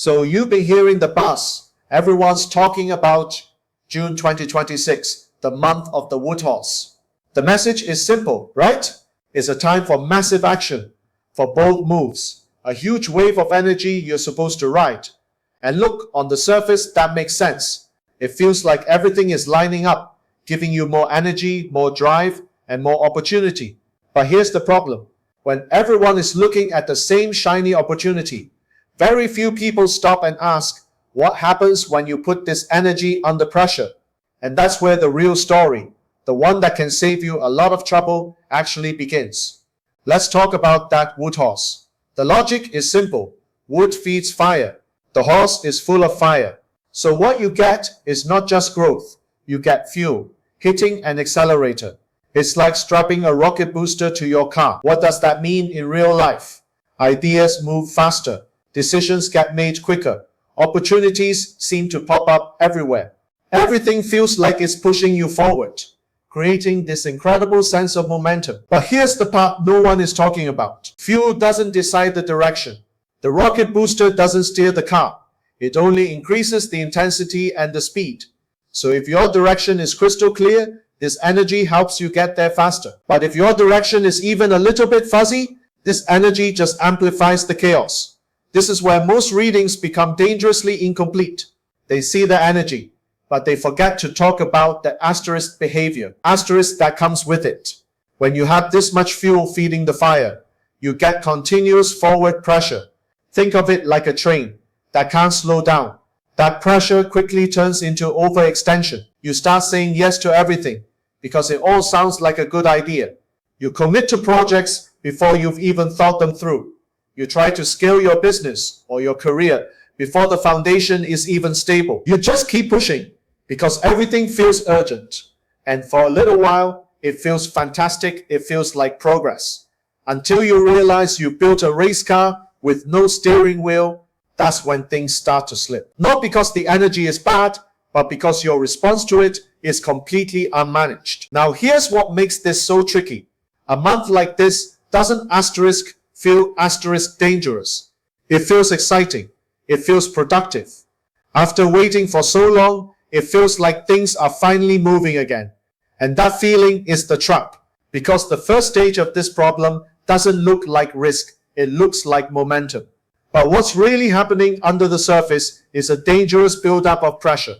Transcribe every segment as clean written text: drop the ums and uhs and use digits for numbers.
So you've been hearing the buzz. Everyone's talking about June 2026, the month of the wood horse. The message is simple, right? It's a time for massive action, for bold moves, a huge wave of energy you're supposed to ride. And look, on the surface, that makes sense. It feels like everything is lining up, giving you more energy, more drive, and more opportunity. But here's the problem. When everyone is looking at the same shiny opportunity, very few people stop and ask, what happens when you put this energy under pressure? And that's where the real story, the one that can save you a lot of trouble, actually begins. Let's talk about that wood horse. The logic is simple. Wood feeds fire. The horse is full of fire. So what you get is not just growth. You get fuel, hitting an accelerator. It's like strapping a rocket booster to your car. What does that mean in real life? Ideas move faster. Decisions get made quicker. Opportunities seem to pop up everywhere. Everything feels like it's pushing you forward, creating this incredible sense of momentum. But here's the part no one is talking about. Fuel doesn't decide the direction. The rocket booster doesn't steer the car. It only increases the intensity and the speed. So if your direction is crystal clear, this energy helps you get there faster. But if your direction is even a little bit fuzzy, this energy just amplifies the chaos. This is where most readings become dangerously incomplete. They see the energy, but they forget to talk about the asterisk behavior, asterisk that comes with it. When you have this much fuel feeding the fire, you get continuous forward pressure. Think of it like a train that can't slow down. That pressure quickly turns into overextension. You start saying yes to everything because it all sounds like a good idea. You commit to projects before you've even thought them through. You try to scale your business or your career before the foundation is even stable. You just keep pushing because everything feels urgent. And for a little while, it feels fantastic. It feels like progress. Until you realize you built a race car with no steering wheel. That's when things start to slip. Not because the energy is bad, but because your response to it is completely unmanaged. Now here's what makes this so tricky. A month like this doesn't asterisk feel asterisk dangerous. It feels exciting. It feels productive. After waiting for so long, it feels like things are finally moving again. And that feeling is the trap. Because the first stage of this problem doesn't look like risk. It looks like momentum. But what's really happening under the surface is a dangerous buildup of pressure.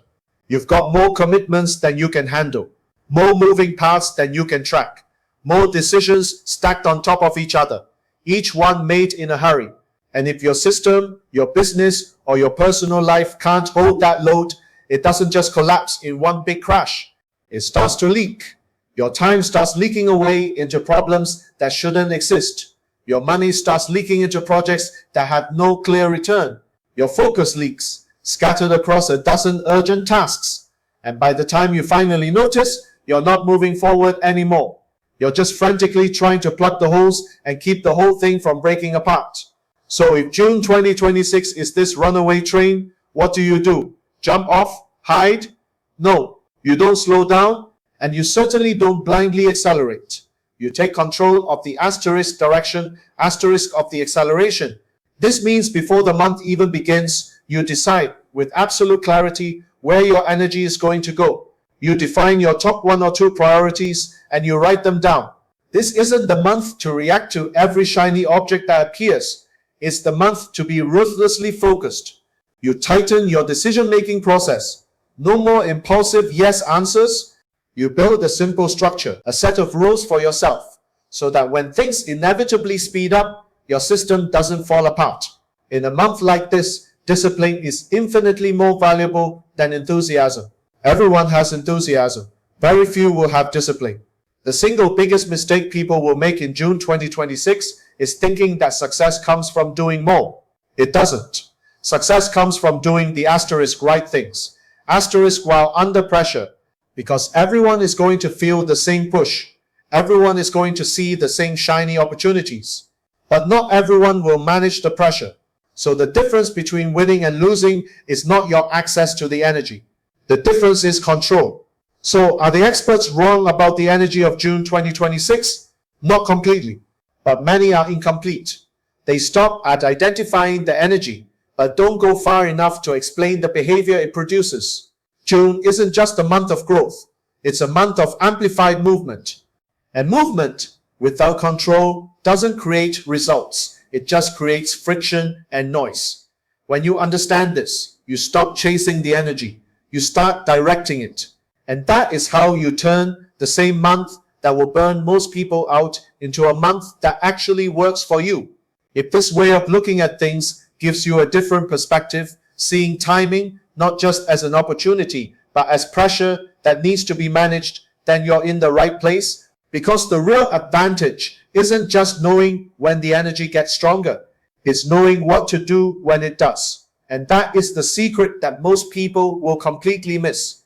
You've got more commitments than you can handle, more moving parts than you can track, more decisions stacked on top of each other, each one made in a hurry. And if your system, your business, or your personal life can't hold that load, it doesn't just collapse in one big crash. It starts to leak. Your time starts leaking away into problems that shouldn't exist. Your money starts leaking into projects that have no clear return. Your focus leaks, scattered across a dozen urgent tasks. And by the time you finally notice, you're not moving forward anymore. You're just frantically trying to plug the holes and keep the whole thing from breaking apart. So if June 2026 is this runaway train, what do? Jump off? Hide? No, you don't slow down, and you certainly don't blindly accelerate. You take control of the asterisk direction, asterisk of the acceleration. This means before the month even begins, you decide with absolute clarity where your energy is going to go. You define your top 1 or 2 priorities and you write them down. This isn't the month to react to every shiny object that appears. It's the month to be ruthlessly focused. You tighten your decision-making process. No more impulsive yes answers. You build a simple structure, a set of rules for yourself, so that when things inevitably speed up, your system doesn't fall apart. In a month like this, discipline is infinitely more valuable than enthusiasm. Everyone has enthusiasm. Very few will have discipline. The single biggest mistake people will make in June 2026 is thinking that success comes from doing more. It doesn't. Success comes from doing the asterisk right things. Asterisk while under pressure. Because everyone is going to feel the same push. Everyone is going to see the same shiny opportunities. But not everyone will manage the pressure. So the difference between winning and losing is not your access to the energy. The difference is control. So are the experts wrong about the energy of June 2026? Not completely. But many are incomplete. They stop at identifying the energy, but don't go far enough to explain the behavior it produces. June isn't just a month of growth. It's a month of amplified movement. And movement without control doesn't create results. It just creates friction and noise. When you understand this, you stop chasing the energy. You start directing it. And that is how you turn the same month that will burn most people out into a month that actually works for you. If this way of looking at things gives you a different perspective, seeing timing not just as an opportunity, but as pressure that needs to be managed, then you're in the right place. Because the real advantage isn't just knowing when the energy gets stronger. It's knowing what to do when it does. And that is the secret that most people will completely miss.